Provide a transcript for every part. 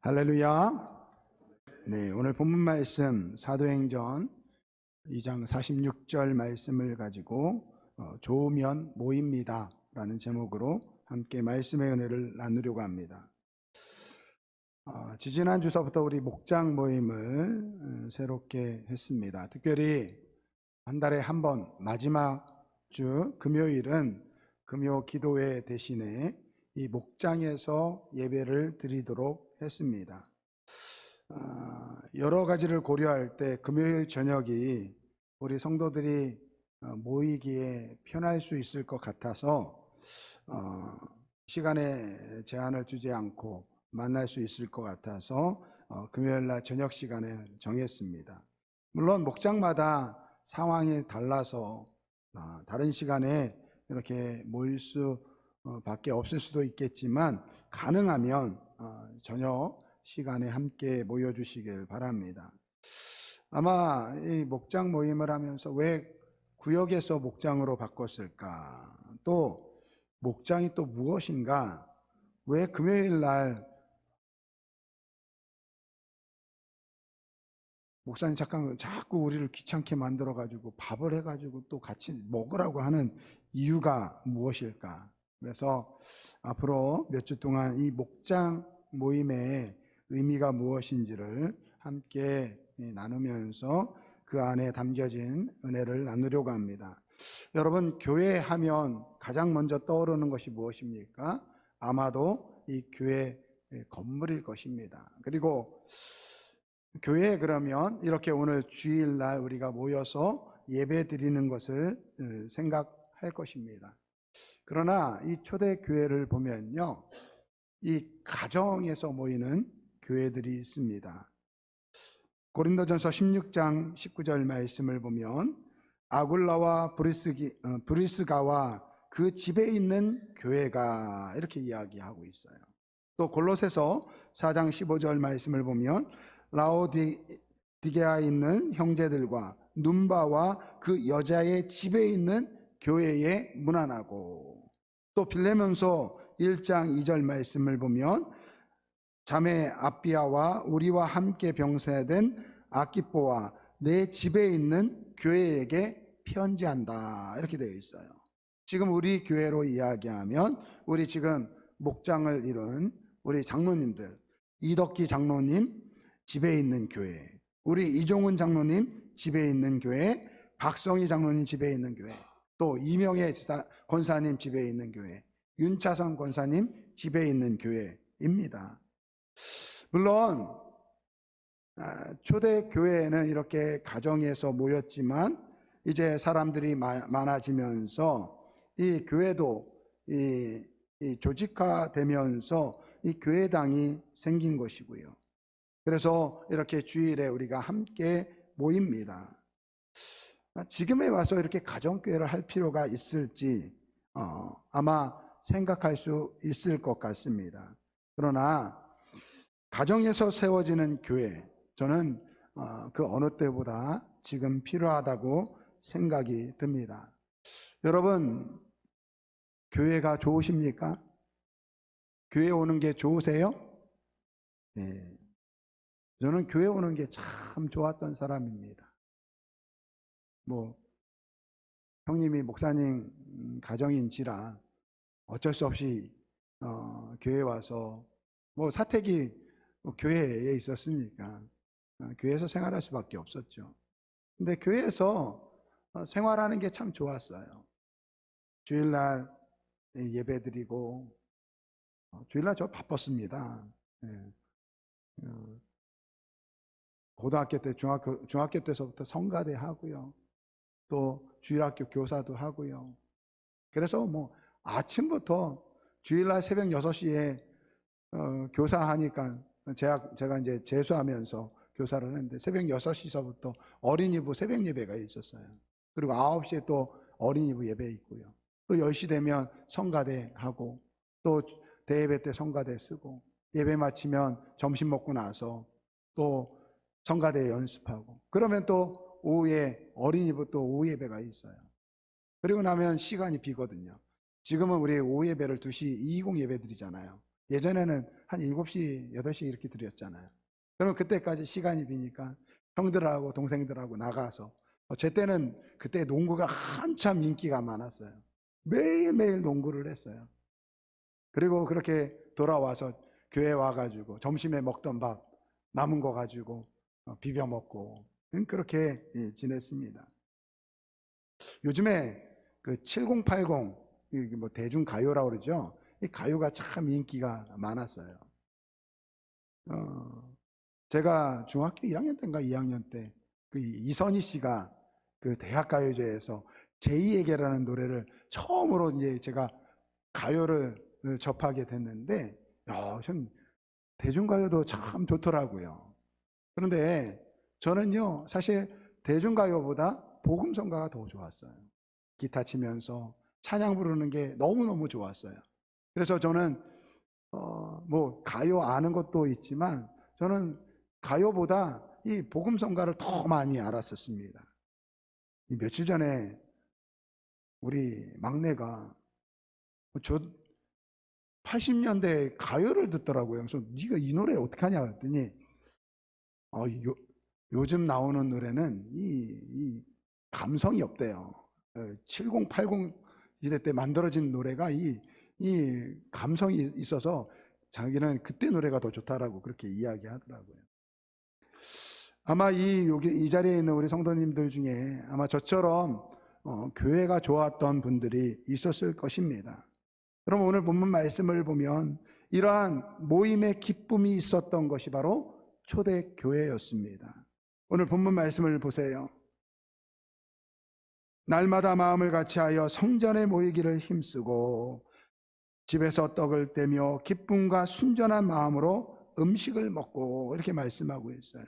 할렐루야. 네, 오늘 본문 말씀 사도행전 2장 46절 말씀을 가지고 좋으면 모입니다 라는 제목으로 함께 말씀의 은혜를 나누려고 합니다. 지지난 주서부터 우리 목장 모임을 새롭게 했습니다. 특별히 한 달에 한 번 마지막 주 금요일은 금요 기도회 대신에 이 목장에서 예배를 드리도록 했습니다. 여러 가지를 고려할 때 금요일 저녁이 우리 성도들이 모이기에 편할 수 있을 것 같아서 시간에 제한을 두지 않고 만날 수 있을 것 같아서 금요일 날 저녁 시간을 정했습니다. 물론 목장마다 상황이 달라서 다른 시간에 이렇게 모일 수 밖에 없을 수도 있겠지만 가능하면 저녁 시간에 함께 모여주시길 바랍니다. 아마 이 목장 모임을 하면서 왜 구역에서 목장으로 바꿨을까? 또 목장이 또 무엇인가? 왜 금요일 날 목사님 자꾸 우리를 귀찮게 만들어가지고 밥을 해가지고 또 같이 먹으라고 하는 이유가 무엇일까? 그래서 앞으로 몇 주 동안 이 목장 모임의 의미가 무엇인지를 함께 나누면서 그 안에 담겨진 은혜를 나누려고 합니다. 여러분, 교회 하면 가장 먼저 떠오르는 것이 무엇입니까? 아마도 이 교회 건물일 것입니다. 그리고 교회에 그러면 이렇게 오늘 주일날 우리가 모여서 예배 드리는 것을 생각할 것입니다. 그러나 이 초대교회를 보면요, 이 가정에서 모이는 교회들이 있습니다. 고린도전서 16장 19절 말씀을 보면 아굴라와 브리스가와 그 집에 있는 교회가 이렇게 이야기하고 있어요. 또 골로새서 4장 15절 말씀을 보면 라오디게아에 있는 형제들과 눈바와 그 여자의 집에 있는 교회에 문안하고, 또 빌레몬서 1장 2절 말씀을 보면 자매 아비아와 우리와 함께 병세된 아키뽀와 내 집에 있는 교회에게 편지한다 이렇게 되어 있어요. 지금 우리 교회로 이야기하면 우리 지금 목장을 이룬 우리 장로님들, 이덕기 장로님 집에 있는 교회, 우리 이종훈 장로님 집에 있는 교회, 박성희 장로님 집에 있는 교회, 또 이명애 권사님 집에 있는 교회, 윤차선 권사님 집에 있는 교회입니다. 물론 초대교회에는 이렇게 가정에서 모였지만 이제 사람들이 많아지면서 이 교회도 이 조직화되면서 이 교회당이 생긴 것이고요. 그래서 이렇게 주일에 우리가 함께 모입니다. 지금에 와서 이렇게 가정교회를 할 필요가 있을지 아마 생각할 수 있을 것 같습니다. 그러나 가정에서 세워지는 교회, 저는 그 어느 때보다 지금 필요하다고 생각이 듭니다. 여러분, 교회가 좋으십니까? 교회 오는 게 좋으세요? 네. 저는 교회 오는 게 참 좋았던 사람입니다. 형님이 목사님 가정인지라 어쩔 수 없이 교회 와서 사택이 교회에 있었으니까 교회에서 생활할 수밖에 없었죠. 근데 교회에서 생활하는 게 참 좋았어요. 주일날 예배 드리고, 주일날 저 바빴습니다. 고등학교 때, 중학교 때서부터 성가대 하고요. 또 주일학교 교사도 하고요. 그래서 아침부터 주일날 새벽 6시에 교사하니까 제가 이제 재수하면서 교사를 했는데 새벽 6시서부터 어린이부 새벽 예배가 있었어요. 그리고 9시에 또 어린이부 예배 있고요. 또 10시 되면 성가대 하고, 또 대예배 때 성가대 쓰고, 예배 마치면 점심 먹고 나서 또 성가대 연습하고, 그러면 또 오후에 어린이부 또 오후 예배가 있어요. 그리고 나면 시간이 비거든요. 지금은 우리 오후 예배를 2시 220 예배 드리잖아요. 예전에는 한 7시, 8시 이렇게 드렸잖아요. 그러면 그때까지 시간이 비니까 형들하고 동생들하고 나가서 제 때는 그때 농구가 한참 인기가 많았어요. 매일매일 농구를 했어요. 그리고 그렇게 돌아와서 교회 와가지고 점심에 먹던 밥 남은 거 가지고 비벼 먹고 그렇게 지냈습니다. 요즘에 그 7080, 뭐 대중가요라고 그러죠. 이 가요가 참 인기가 많았어요. 제가 중학교 1학년 때인가 2학년 때 그 이선희 씨가 그 대학가요제에서 제2에게라는 노래를 처음으로 이제 제가 가요를 접하게 됐는데, 전 대중가요도 참 좋더라고요. 그런데 저는요, 사실 대중가요보다 복음성가가 더 좋았어요. 기타 치면서 찬양 부르는 게 너무너무 좋았어요. 그래서 저는 뭐 가요 아는 것도 있지만 저는 가요보다 이 복음성가를 더 많이 알았었습니다. 며칠 전에 우리 막내가 80년대 가요를 듣더라고요. 그래서 네가 이 노래 어떻게 하냐 그랬더니 요즘 나오는 노래는 이 감성이 없대요. 70, 80 시대 때 만들어진 노래가 이 감성이 있어서 자기는 그때 노래가 더 좋다라고 그렇게 이야기하더라고요. 아마 이 자리에 있는 우리 성도님들 중에 아마 저처럼 교회가 좋았던 분들이 있었을 것입니다. 그럼 오늘 본문 말씀을 보면 이러한 모임의 기쁨이 있었던 것이 바로 초대교회였습니다. 오늘 본문 말씀을 보세요. 날마다 마음을 같이하여 성전에 모이기를 힘쓰고 집에서 떡을 떼며 기쁨과 순전한 마음으로 음식을 먹고 이렇게 말씀하고 있어요.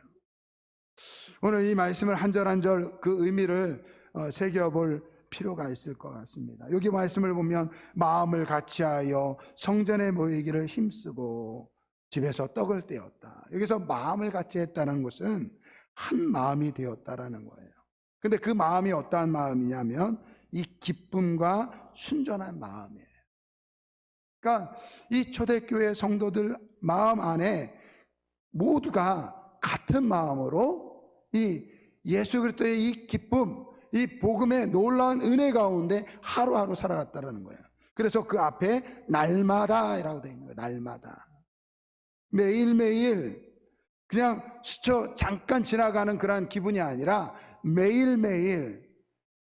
오늘 이 말씀을 한 절 한 절 그 의미를 새겨볼 필요가 있을 것 같습니다. 여기 말씀을 보면 마음을 같이하여 성전에 모이기를 힘쓰고 집에서 떡을 떼었다. 여기서 마음을 같이 했다는 것은 한 마음이 되었다라는 거예요. 근데 그 마음이 어떠한 마음이냐면 이 기쁨과 순전한 마음이에요. 그러니까 이 초대교회 성도들 마음 안에 모두가 같은 마음으로 이 예수 그리스도의 이 기쁨, 이 복음의 놀라운 은혜 가운데 하루하루 살아갔다라는 거예요. 그래서 그 앞에 날마다라고 되어 있는 거예요. 날마다. 매일매일 그냥 스쳐 잠깐 지나가는 그런 기분이 아니라 매일매일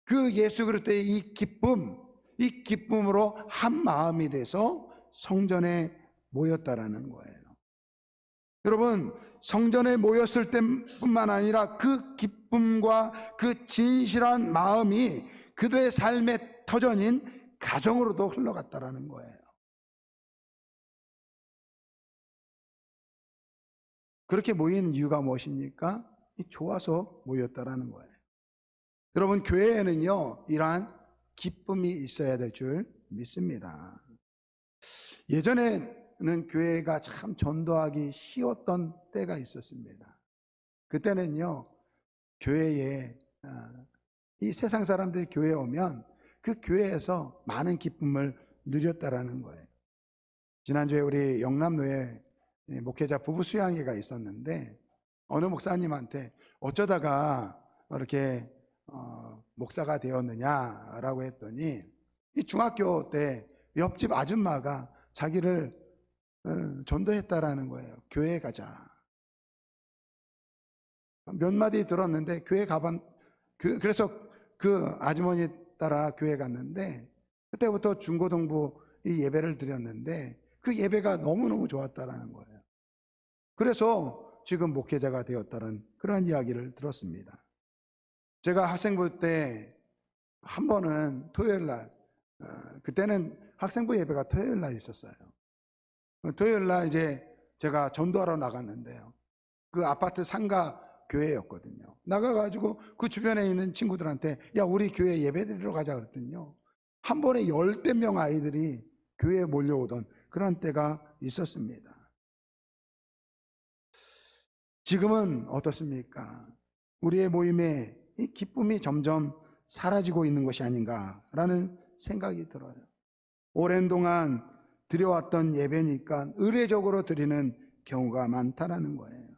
그 예수 그리스도의 이 기쁨, 이 기쁨으로 한 마음이 돼서 성전에 모였다라는 거예요. 여러분, 성전에 모였을 때뿐만 아니라 그 기쁨과 그 진실한 마음이 그들의 삶의 터전인 가정으로도 흘러갔다라는 거예요. 그렇게 모인 이유가 무엇입니까? 좋아서 모였다라는 거예요. 여러분, 교회에는요, 이러한 기쁨이 있어야 될 줄 믿습니다. 예전에는 교회가 참 전도하기 쉬웠던 때가 있었습니다. 그때는요, 교회에 이 세상 사람들이 교회에 오면 그 교회에서 많은 기쁨을 누렸다라는 거예요. 지난주에 우리 영남로에 목회자 부부 수양회가 있었는데 어느 목사님한테 어쩌다가 이렇게 목사가 되었느냐라고 했더니 이 중학교 때 옆집 아줌마가 자기를 전도했다라는 거예요. 교회 가자. 몇 마디 들었는데 교회 가반 그래서 그 아주머니 따라 교회 갔는데 그때부터 중고등부 이 예배를 드렸는데 그 예배가 너무너무 좋았다라는 거예요. 그래서 지금 목회자가 되었다는 그런 이야기를 들었습니다. 제가 학생부 때 한 번은 토요일 날 그때는 학생부 예배가 토요일 날 있었어요. 토요일 날 이제 제가 전도하러 나갔는데요. 그 아파트 상가 교회였거든요. 나가가지고 그 주변에 있는 친구들한테 야 우리 교회 예배 드리러 가자 그랬더니요. 한 번에 10대 명 아이들이 교회에 몰려오던 그런 때가 있었습니다. 지금은 어떻습니까? 우리의 모임에 이 기쁨이 점점 사라지고 있는 것이 아닌가라는 생각이 들어요. 오랜 동안 드려왔던 예배니까 의례적으로 드리는 경우가 많다라는 거예요.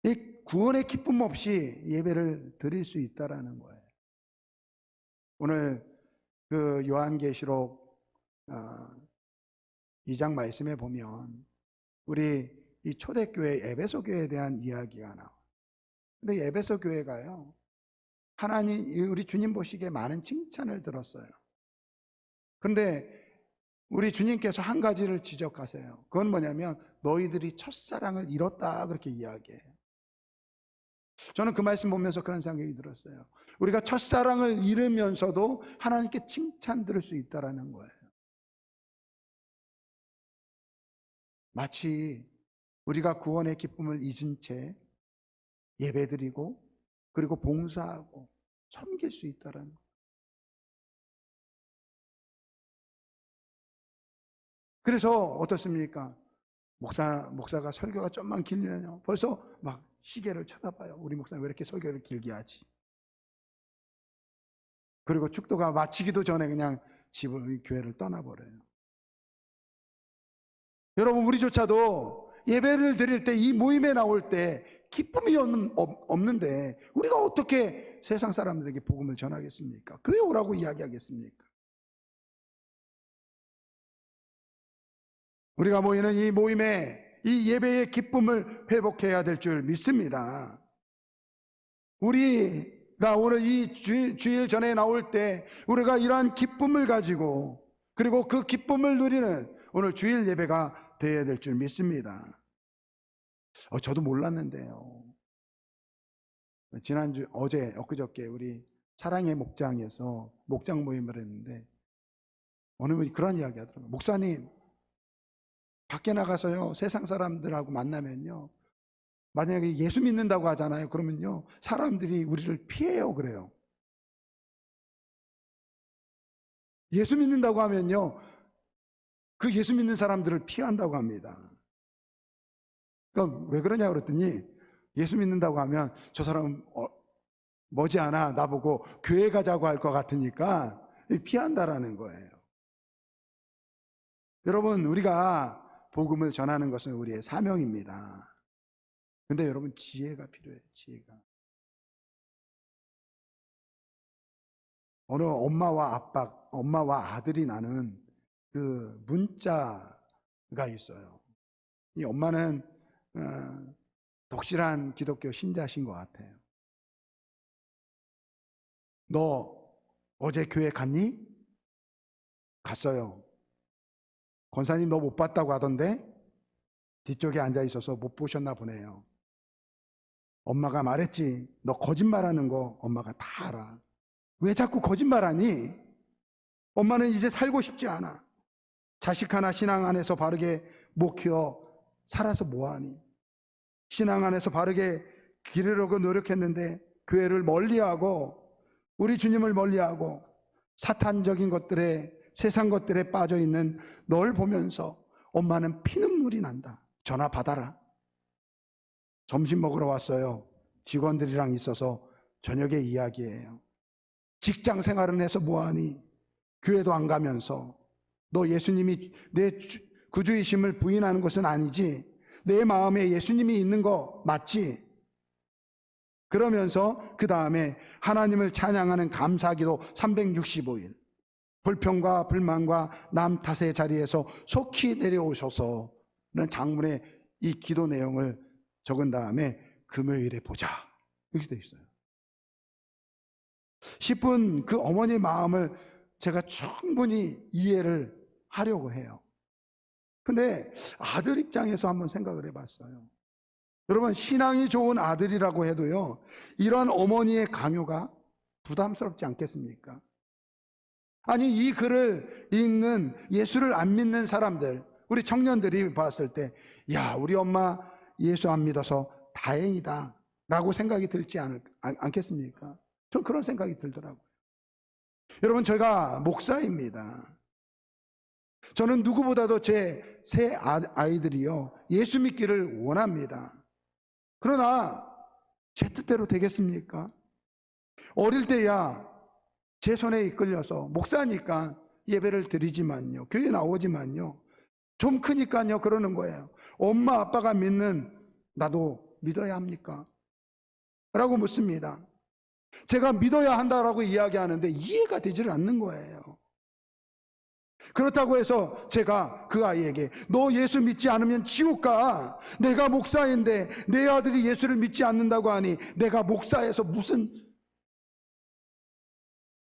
이 구원의 기쁨 없이 예배를 드릴 수 있다라는 거예요. 오늘 그 요한계시록 2장 말씀에 보면 우리 이 초대교회 에베소 교회에 대한 이야기가 나와요. 근데 에베소 교회가요, 하나님, 우리 주님 보시기에 많은 칭찬을 들었어요. 그런데 우리 주님께서 한 가지를 지적하세요. 그건 뭐냐면 너희들이 첫사랑을 잃었다, 그렇게 이야기해요. 저는 그 말씀 보면서 그런 생각이 들었어요. 우리가 첫사랑을 잃으면서도 하나님께 칭찬 들을 수 있다는 거예요. 마치 우리가 구원의 기쁨을 잊은 채 예배드리고 그리고 봉사하고 섬길 수 있다는 거예요. 그래서 어떻습니까? 목사가 설교가 좀만 길면요, 벌써 막 시계를 쳐다봐요. 우리 목사님 왜 이렇게 설교를 길게 하지? 그리고 축도가 마치기도 전에 그냥 교회를 떠나버려요. 여러분, 우리조차도 예배를 드릴 때, 이 모임에 나올 때 기쁨이 없는데 우리가 어떻게 세상 사람들에게 복음을 전하겠습니까? 교회 오라고 이야기하겠습니까? 우리가 모이는 이 모임에 이 예배의 기쁨을 회복해야 될 줄 믿습니다. 우리가 오늘 이 주일 전에 나올 때 우리가 이러한 기쁨을 가지고 그리고 그 기쁨을 누리는 오늘 주일 예배가 되어야 될 줄 믿습니다. 저도 몰랐는데요, 지난주 엊그저께 우리 사랑의 목장에서 목장 모임을 했는데 어느 분이 그런 이야기 하더라고요. 목사님, 밖에 나가서요 세상 사람들하고 만나면요, 만약에 예수 믿는다고 하잖아요. 그러면요 사람들이 우리를 피해요. 그래요. 예수 믿는다고 하면요 그 예수 믿는 사람들을 피한다고 합니다. 그러니까 왜 그러냐 그랬더니, 예수 믿는다고 하면 저 사람 머지않아 나보고 교회 가자고 할 것 같으니까 피한다라는 거예요. 여러분, 우리가 복음을 전하는 것은 우리의 사명입니다. 근데 여러분, 지혜가 필요해요. 지혜가. 어느 엄마와 아들이 나눈 그 문자가 있어요. 이 엄마는 독실한 기독교 신자신 것 같아요. 너 어제 교회 갔니? 갔어요. 권사님 너 못 봤다고 하던데? 뒤쪽에 앉아 있어서 못 보셨나 보네요. 엄마가 말했지, 너 거짓말하는 거 엄마가 다 알아. 왜 자꾸 거짓말하니? 엄마는 이제 살고 싶지 않아. 자식 하나 신앙 안에서 바르게 못 키워 살아서 뭐하니? 신앙 안에서 바르게 기르려고 노력했는데 교회를 멀리하고 우리 주님을 멀리하고 사탄적인 것들에, 세상 것들에 빠져있는 널 보면서 엄마는 피눈물이 난다. 전화 받아라. 점심 먹으러 왔어요. 직원들이랑 있어서 저녁에 이야기해요. 직장 생활은 해서 뭐하니? 교회도 안 가면서. 너 예수님이 내 구주이심을 부인하는 것은 아니지? 내 마음에 예수님이 있는 거 맞지? 그러면서 그 다음에 하나님을 찬양하는 감사기도 365일, 불평과 불만과 남 탓의 자리에서 속히 내려오셔서는 장문의 이 기도 내용을 적은 다음에 금요일에 보자, 이렇게 되어 있어요. 10분 그 어머니의 마음을 제가 충분히 이해를 하려고 해요. 근데 아들 입장에서 한번 생각을 해봤어요. 여러분, 신앙이 좋은 아들이라고 해도요, 이러한 어머니의 강요가 부담스럽지 않겠습니까? 아니, 이 글을 읽는 예수를 안 믿는 사람들, 우리 청년들이 봤을 때, 야, 우리 엄마 예수 안 믿어서 다행이다 라고 생각이 들지 않겠습니까? 전 그런 생각이 들더라고요. 여러분, 제가 목사입니다. 저는 누구보다도 제 세 아이들이요, 예수 믿기를 원합니다. 그러나 제 뜻대로 되겠습니까? 어릴 때야 제 손에 이끌려서 목사니까 예배를 드리지만요, 교회 나오지만요, 좀 크니까요 그러는 거예요. 엄마 아빠가 믿는 나도 믿어야 합니까? 라고 묻습니다. 제가 믿어야 한다라고 이야기하는데 이해가 되지를 않는 거예요. 그렇다고 해서 제가 그 아이에게 너 예수 믿지 않으면 지옥 가, 내가 목사인데 내 아들이 예수를 믿지 않는다고 하니 내가 목사에서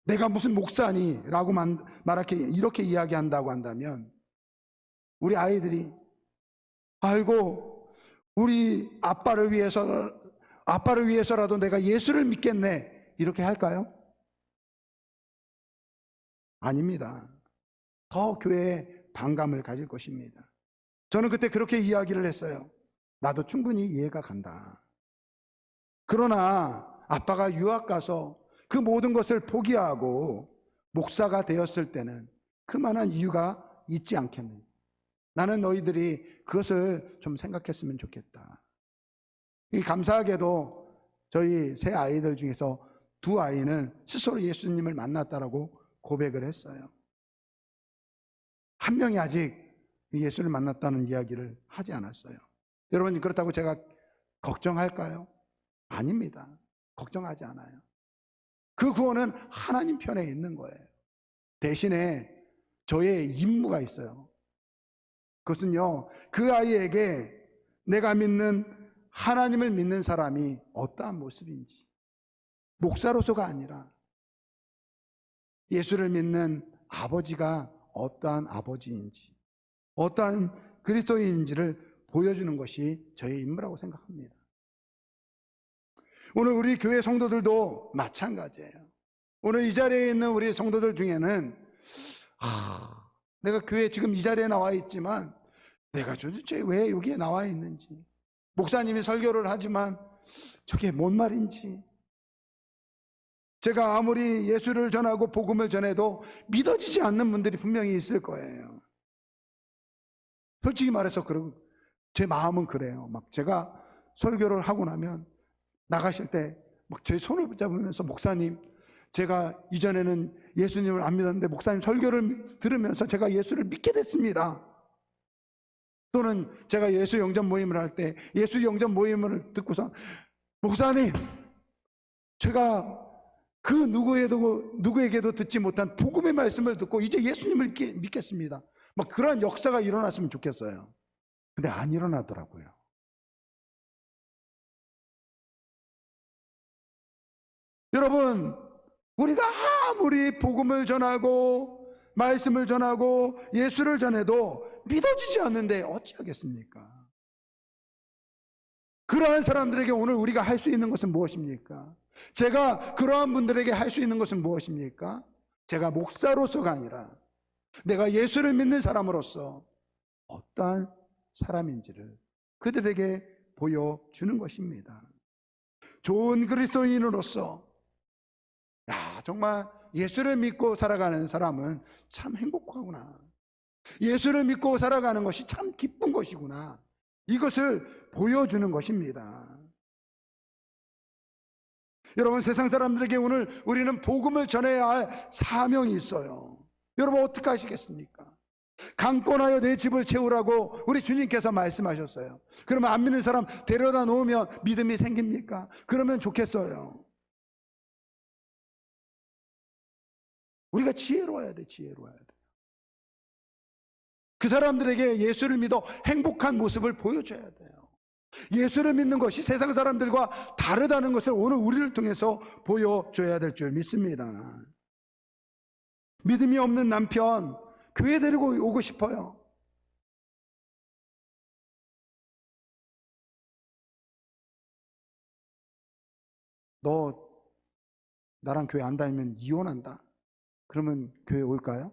내가 무슨 목사니? 라고 이렇게 이야기한다고 한다면 우리 아이들이 아이고 우리 아빠를 위해서라도 내가 예수를 믿겠네 이렇게 할까요? 아닙니다. 더 교회에 반감을 가질 것입니다. 저는 그때 그렇게 이야기를 했어요. 나도 충분히 이해가 간다. 그러나 아빠가 유학 가서 그 모든 것을 포기하고 목사가 되었을 때는 그만한 이유가 있지 않겠느냐. 나는 너희들이 그것을 좀 생각했으면 좋겠다. 감사하게도 저희 세 아이들 중에서 두 아이는 스스로 예수님을 만났다라고 고백을 했어요. 한 명이 아직 예수를 만났다는 이야기를 하지 않았어요. 여러분, 그렇다고 제가 걱정할까요? 아닙니다. 걱정하지 않아요. 그 구원은 하나님 편에 있는 거예요. 대신에 저의 임무가 있어요. 그것은요, 그 아이에게 내가 믿는 하나님을 믿는 사람이 어떠한 모습인지, 목사로서가 아니라 예수를 믿는 아버지가 어떠한 아버지인지, 어떠한 그리스도인인지를 보여주는 것이 저의 임무라고 생각합니다. 오늘 우리 교회 성도들도 마찬가지예요. 오늘 이 자리에 있는 우리 성도들 중에는 내가 교회 지금 이 자리에 나와 있지만 내가 도대체 왜 여기에 나와 있는지, 목사님이 설교를 하지만 저게 뭔 말인지, 제가 아무리 예수를 전하고 복음을 전해도 믿어지지 않는 분들이 분명히 있을 거예요. 솔직히 말해서 제 마음은 그래요. 막 제가 설교를 하고 나면 나가실 때 막 제 손을 붙잡으면서 목사님, 제가 이전에는 예수님을 안 믿었는데 목사님 설교를 들으면서 제가 예수를 믿게 됐습니다. 또는 제가 예수 영접 모임을 할 때 예수 영접 모임을 듣고서 목사님, 제가 그 누구에게도 듣지 못한 복음의 말씀을 듣고 이제 예수님을 믿겠습니다. 막 그러한 역사가 일어났으면 좋겠어요. 근데 안 일어나더라고요. 여러분, 우리가 아무리 복음을 전하고 말씀을 전하고 예수를 전해도 믿어지지 않는데 어찌하겠습니까? 그러한 사람들에게 오늘 우리가 할 수 있는 것은 무엇입니까? 제가 그러한 분들에게 할 수 있는 것은 무엇입니까? 제가 목사로서가 아니라 내가 예수를 믿는 사람으로서 어떠한 사람인지를 그들에게 보여주는 것입니다. 좋은 그리스도인으로서 정말 예수를 믿고 살아가는 사람은 참 행복하구나, 예수를 믿고 살아가는 것이 참 기쁜 것이구나, 이것을 보여주는 것입니다. 여러분, 세상 사람들에게 오늘 우리는 복음을 전해야 할 사명이 있어요. 여러분, 어떻게 하시겠습니까? 강권하여 내 집을 채우라고 우리 주님께서 말씀하셨어요. 그러면 안 믿는 사람 데려다 놓으면 믿음이 생깁니까? 그러면 좋겠어요. 우리가 지혜로워야 돼, 지혜로워야 돼. 그 사람들에게 예수를 믿어 행복한 모습을 보여줘야 돼요. 예수를 믿는 것이 세상 사람들과 다르다는 것을 오늘 우리를 통해서 보여줘야 될 줄 믿습니다. 믿음이 없는 남편 교회 데리고 오고 싶어요. 너 나랑 교회 안 다니면 이혼한다. 그러면 교회 올까요?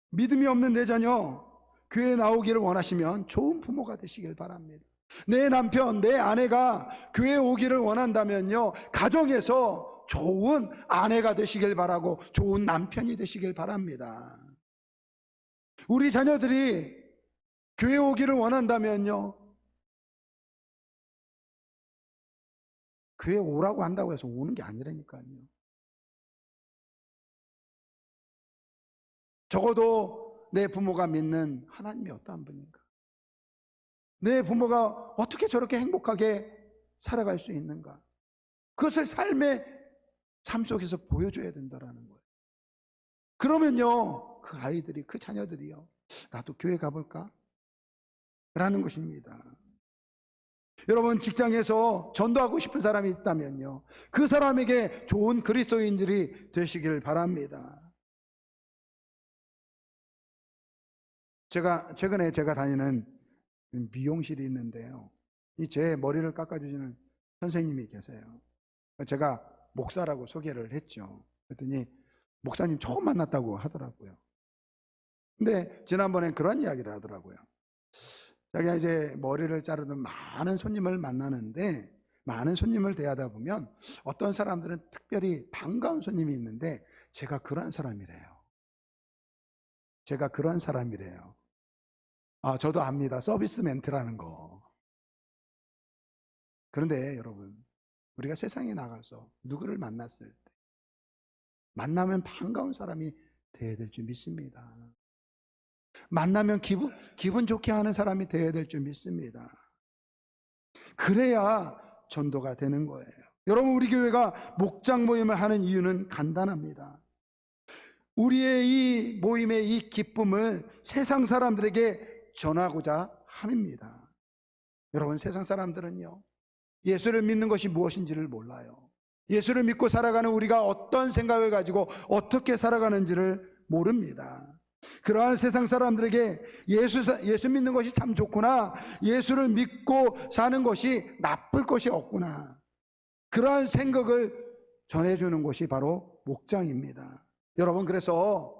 믿음이 없는 내 자녀 교회 나오기를 원하시면 좋은 부모가 되시길 바랍니다. 내 남편, 내 아내가 교회 오기를 원한다면요, 가정에서 좋은 아내가 되시길 바라고 좋은 남편이 되시길 바랍니다. 우리 자녀들이 교회 오기를 원한다면요, 교회 오라고 한다고 해서 오는 게 아니라니까요. 적어도 내 부모가 믿는 하나님이 어떠한 분인가? 내 부모가 어떻게 저렇게 행복하게 살아갈 수 있는가? 그것을 삶의 삶 속에서 보여줘야 된다라는 거예요. 그러면요, 그 아이들이, 그 자녀들이요, 나도 교회 가볼까? 라는 것입니다. 여러분, 직장에서 전도하고 싶은 사람이 있다면요, 그 사람에게 좋은 그리스도인들이 되시길 바랍니다. 최근에 제가 다니는 미용실이 있는데요, 제 머리를 깎아주시는 선생님이 계세요. 제가 목사라고 소개를 했죠. 그랬더니 목사님 처음 만났다고 하더라고요. 근데 지난번에 그런 이야기를 하더라고요. 자기가 이제 머리를 자르는 많은 손님을 만나는데, 많은 손님을 대하다 보면 어떤 사람들은 특별히 반가운 손님이 있는데, 제가 그런 사람이래요. 제가 그런 사람이래요. 아, 저도 압니다. 서비스 멘트라는 거. 그런데 여러분, 우리가 세상에 나가서 누구를 만났을 때 만나면 반가운 사람이 되어야 될 줄 믿습니다. 만나면 기분 좋게 하는 사람이 되어야 될 줄 믿습니다. 그래야 전도가 되는 거예요. 여러분, 우리 교회가 목장 모임을 하는 이유는 간단합니다. 우리의 이 모임의 이 기쁨을 세상 사람들에게 전하고자 함입니다. 여러분, 세상 사람들은요, 예수를 믿는 것이 무엇인지를 몰라요. 예수를 믿고 살아가는 우리가 어떤 생각을 가지고 어떻게 살아가는지를 모릅니다. 그러한 세상 사람들에게 예수 믿는 것이 참 좋구나, 예수를 믿고 사는 것이 나쁠 것이 없구나, 그러한 생각을 전해주는 것이 바로 목장입니다. 여러분, 그래서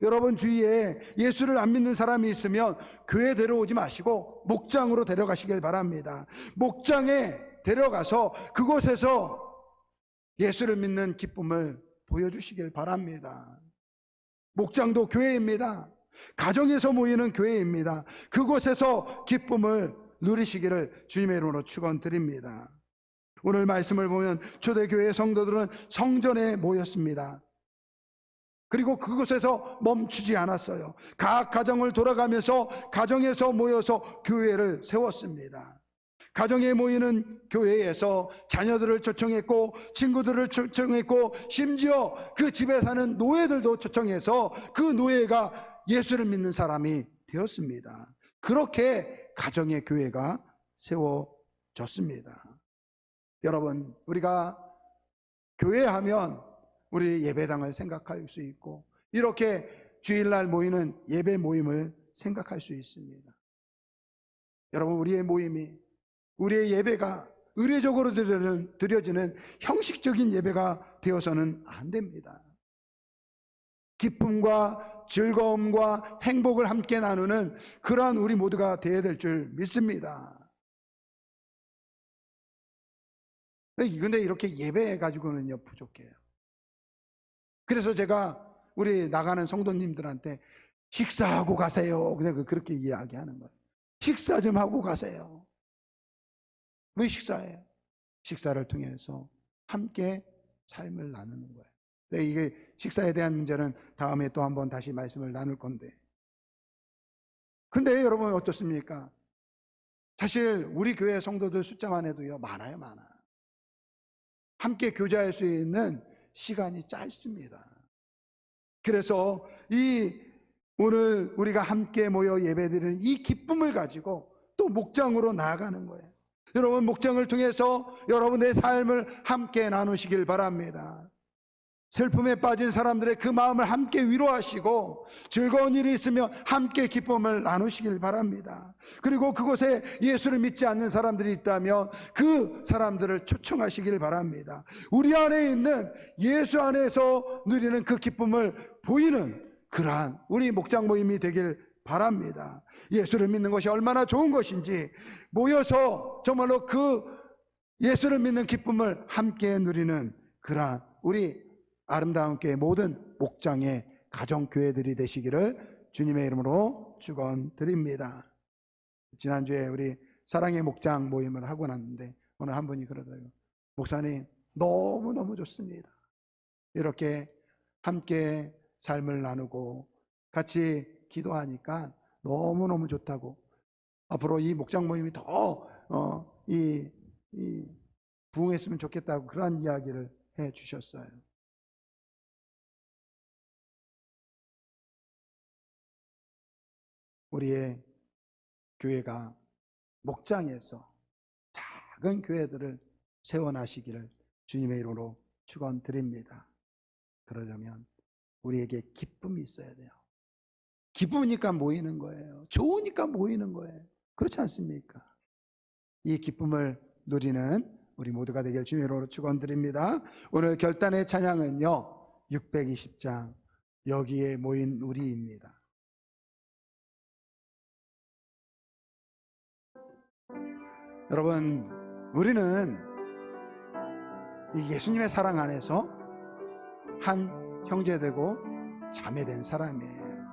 여러분 주위에 예수를 안 믿는 사람이 있으면 교회 데려오지 마시고 목장으로 데려가시길 바랍니다. 목장에 데려가서 그곳에서 예수를 믿는 기쁨을 보여주시길 바랍니다. 목장도 교회입니다. 가정에서 모이는 교회입니다. 그곳에서 기쁨을 누리시기를 주님의 이름으로 축원드립니다. 오늘 말씀을 보면 초대교회 성도들은 성전에 모였습니다. 그리고 그곳에서 멈추지 않았어요. 각 가정을 돌아가면서 가정에서 모여서 교회를 세웠습니다. 가정에 모이는 교회에서 자녀들을 초청했고 친구들을 초청했고 심지어 그 집에 사는 노예들도 초청해서 그 노예가 예수를 믿는 사람이 되었습니다. 그렇게 가정의 교회가 세워졌습니다. 여러분, 우리가 교회하면 우리 예배당을 생각할 수 있고 이렇게 주일날 모이는 예배 모임을 생각할 수 있습니다. 여러분, 우리의 모임이, 우리의 예배가 의례적으로 드려지는 형식적인 예배가 되어서는 안 됩니다. 기쁨과 즐거움과 행복을 함께 나누는 그러한 우리 모두가 되어야 될 줄 믿습니다. 근데 이렇게 예배 가지고는요, 부족해요. 그래서 제가 우리 나가는 성도님들한테 식사하고 가세요, 그냥 그렇게 이야기하는 거예요. 식사 좀 하고 가세요. 왜 식사해요? 식사를 통해서 함께 삶을 나누는 거예요. 이게 식사에 대한 문제는 다음에 또 한번 다시 말씀을 나눌 건데, 근데 여러분 어떻습니까? 사실 우리 교회 성도들 숫자만 해도요, 많아요. 함께 교제할 수 있는 시간이 짧습니다. 그래서 오늘 우리가 함께 모여 예배드리는 이 기쁨을 가지고 또 목장으로 나아가는 거예요. 여러분, 목장을 통해서 여러분의 삶을 함께 나누시길 바랍니다. 슬픔에 빠진 사람들의 그 마음을 함께 위로하시고 즐거운 일이 있으면 함께 기쁨을 나누시길 바랍니다. 그리고 그곳에 예수를 믿지 않는 사람들이 있다면 그 사람들을 초청하시길 바랍니다. 우리 안에 있는 예수 안에서 누리는 그 기쁨을 보이는 그러한 우리 목장 모임이 되길 바랍니다. 예수를 믿는 것이 얼마나 좋은 것인지 모여서 정말로 그 예수를 믿는 기쁨을 함께 누리는 그러한 우리 아름다운 교회 모든 목장의 가정교회들이 되시기를 주님의 이름으로 축원드립니다. 지난주에 우리 사랑의 목장 모임을 하고 났는데 오늘 한 분이 그러더라고요. 목사님 너무너무 좋습니다. 이렇게 함께 삶을 나누고 같이 기도하니까 너무너무 좋다고, 앞으로 이 목장 모임이 더 부흥했으면 좋겠다고 그런 이야기를 해 주셨어요. 우리의 교회가 목장에서 작은 교회들을 세워나시기를 주님의 이름으로 축원드립니다. 그러려면 우리에게 기쁨이 있어야 돼요. 기쁘니까 모이는 거예요. 좋으니까 모이는 거예요. 그렇지 않습니까? 이 기쁨을 누리는 우리 모두가 되길 주님의 이름으로 축원드립니다. 오늘 결단의 찬양은요, 620장 여기에 모인 우리입니다. 여러분, 우리는 이 예수님의 사랑 안에서 한 형제되고 자매된 사람이에요.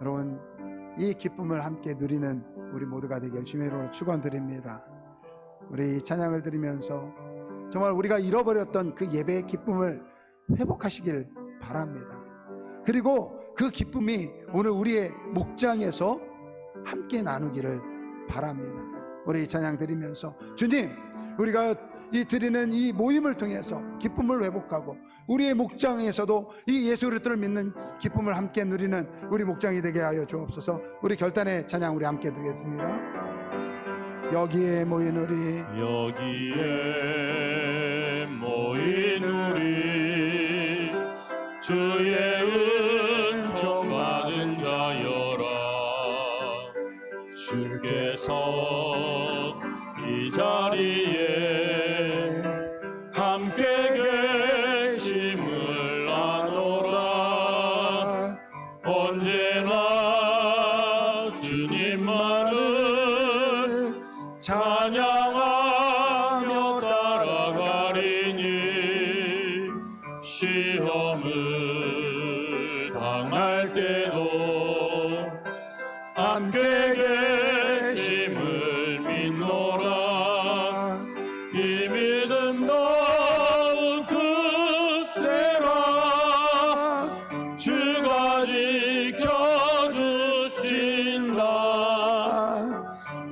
여러분, 이 기쁨을 함께 누리는 우리 모두가 되길 주님의 이름으로 축원드립니다. 우리 찬양을 드리면서 정말 우리가 잃어버렸던 그 예배의 기쁨을 회복하시길 바랍니다. 그리고 그 기쁨이 오늘 우리의 목장에서 함께 나누기를 바랍니다. 우리 찬양 드리면서 주님, 우리가 이 드리는 이 모임을 통해서 기쁨을 회복하고 우리의 목장에서도 이 예수 그리스도를 믿는 기쁨을 함께 누리는 우리 목장이 되게 하여 주옵소서. 우리 결단의 찬양 우리 함께 드리겠습니다. 여기에 모인 우리, 여기에 모인 우리, 주의 은총 받은 자여라. 주께서 이 자리에 함께 계심을 아노라. 언제나 주님만을 찬양하며 따라가리니, 시험을 당할 때도 함께 계심을 믿노라. 이 믿음 더욱 굳세라. 주가 지켜주신다.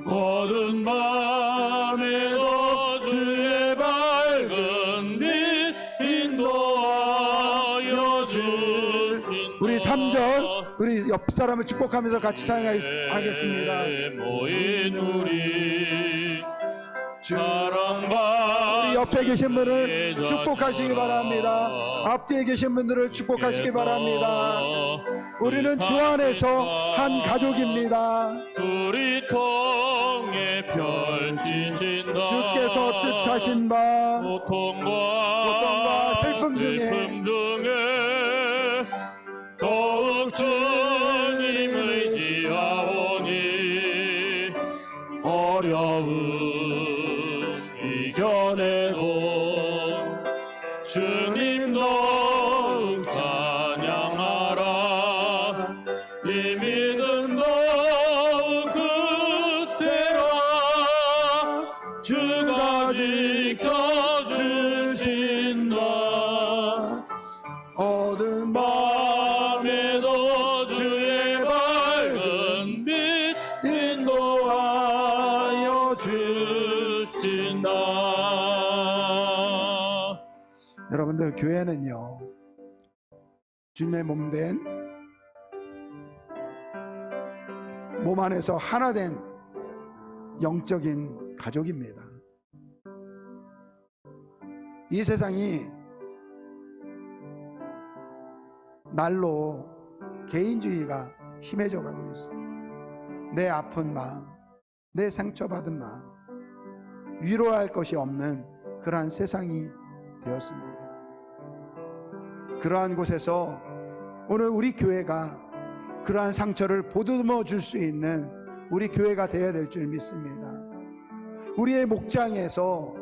어두운 밤에도 주의 밝은 빛 인도하여 주신다. 우리 3절 우리 옆 사람을 축복하면서 같이 찬양하겠습니다. 모인 우리, 우리 옆에 계신 분을 축복하시기 바랍니다. 앞뒤에 계신 분들을 축복하시기 바랍니다. 우리는 주 안에서 한 가족입니다. 우리 통해 펼치신다. 주께서 뜻하신 바 고통과 슬픔 중에 더욱 주님을 의지하오니, 어려움 이겨내고 주님 더욱 찬양하라. 이 믿음 더욱 굳세라. 주가 지켜주신다. 어두운 밤에도 주의 밝은 빛 인도하여 주신다. 여러분들, 교회는요, 주님의 몸된 몸 안에서 하나 된 영적인 가족입니다. 이 세상이 날로 개인주의가 심해져 가고 있습니다. 내 아픈 마음, 내 상처받은 마음, 위로할 것이 없는 그러한 세상이 되었습니다. 그러한 곳에서 오늘 우리 교회가 그러한 상처를 보듬어 줄 수 있는 우리 교회가 되어야 될 줄 믿습니다. 우리의 목장에서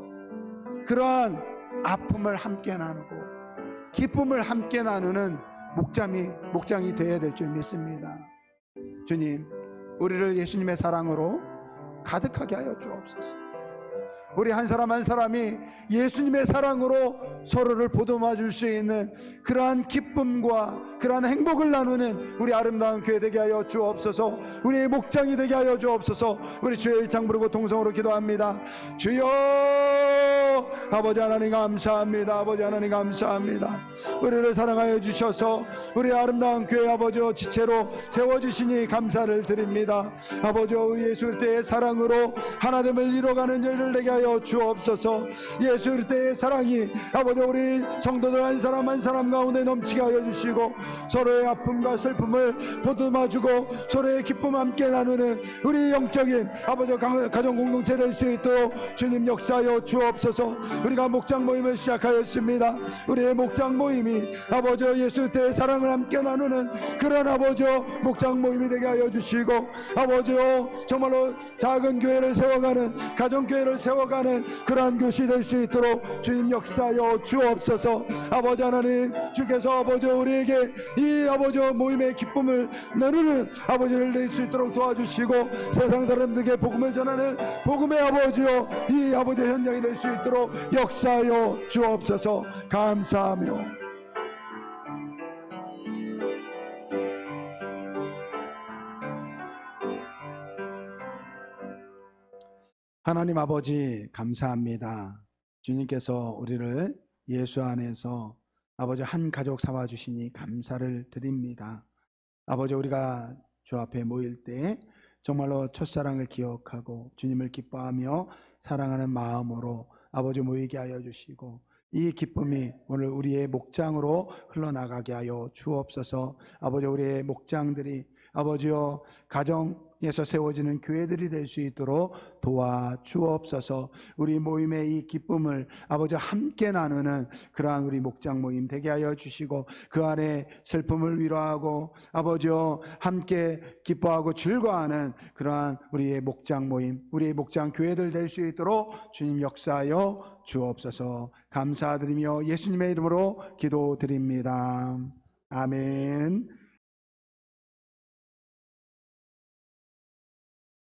그러한 아픔을 함께 나누고 기쁨을 함께 나누는 목장이 되어야 될 줄 믿습니다. 주님, 우리를 예수님의 사랑으로 가득하게 하여 주옵소서. 우리 한 사람 한 사람이 예수님의 사랑으로 서로를 보듬어 줄 수 있는 그러한 기쁨과 그러한 행복을 나누는 우리 아름다운 교회 되게 하여 주옵소서. 우리의 목장이 되게 하여 주옵소서. 우리 주의 일창 부르고 동성으로 기도합니다. 주여, 아버지 하나님 감사합니다. 아버지 하나님 감사합니다. 우리를 사랑하여 주셔서 우리 아름다운 교회 아버지여 지체로 세워주시니 감사를 드립니다. 아버지여, 예수 그리스도의 사랑으로 하나됨을 이뤄가는 저희를 되게 하여 주옵소서. 예수 그리스도의 사랑이 아버지 우리 성도들 한 사람 한 사람 가운데 넘치게 하여 주시고, 서로의 아픔과 슬픔을 보듬어주고 서로의 기쁨 함께 나누는 우리 영적인 아버지 가정 공동체 될 수 있도록 주님 역사하여 주옵소서. 우리가 목장 모임을 시작하였습니다. 우리의 목장 모임이 아버지 예수 그리스도의 사랑을 함께 나누는 그런 아버지 목장 모임이 되게 하여 주시고, 아버지요, 정말로 작은 교회를 세워가는 가정교회를 세워가는 그러한 교시 될 수 있도록 주님 역사하여 주옵소서. 아버지 하나님, 주께서 아버지 우리에게 이 아버지 모임의 기쁨을 나누는 아버지를 낼 수 있도록 도와주시고, 세상 사람들에게 복음을 전하는 복음의 아버지요, 이 아버지 현장이 될 수 있도록 역사하여 주옵소서. 감사하며 하나님 아버지 감사합니다. 주님께서 우리를 예수 안에서 아버지 한 가족 삼아 주시니 감사를 드립니다. 아버지, 우리가 주 앞에 모일 때 정말로 첫사랑을 기억하고 주님을 기뻐하며 사랑하는 마음으로 아버지 모이게 하여 주시고, 이 기쁨이 오늘 우리의 목장으로 흘러나가게 하여 주옵소서. 아버지, 우리의 목장들이 아버지여 가정에서 세워지는 교회들이 될 수 있도록 도와주옵소서. 우리 모임의 이 기쁨을 아버지 함께 나누는 그러한 우리 목장 모임 되게 하여 주시고, 그 안에 슬픔을 위로하고 아버지여 함께 기뻐하고 즐거워하는 그러한 우리의 목장 모임, 우리의 목장 교회들 될 수 있도록 주님 역사하여 주옵소서. 감사드리며 예수님의 이름으로 기도드립니다. 아멘.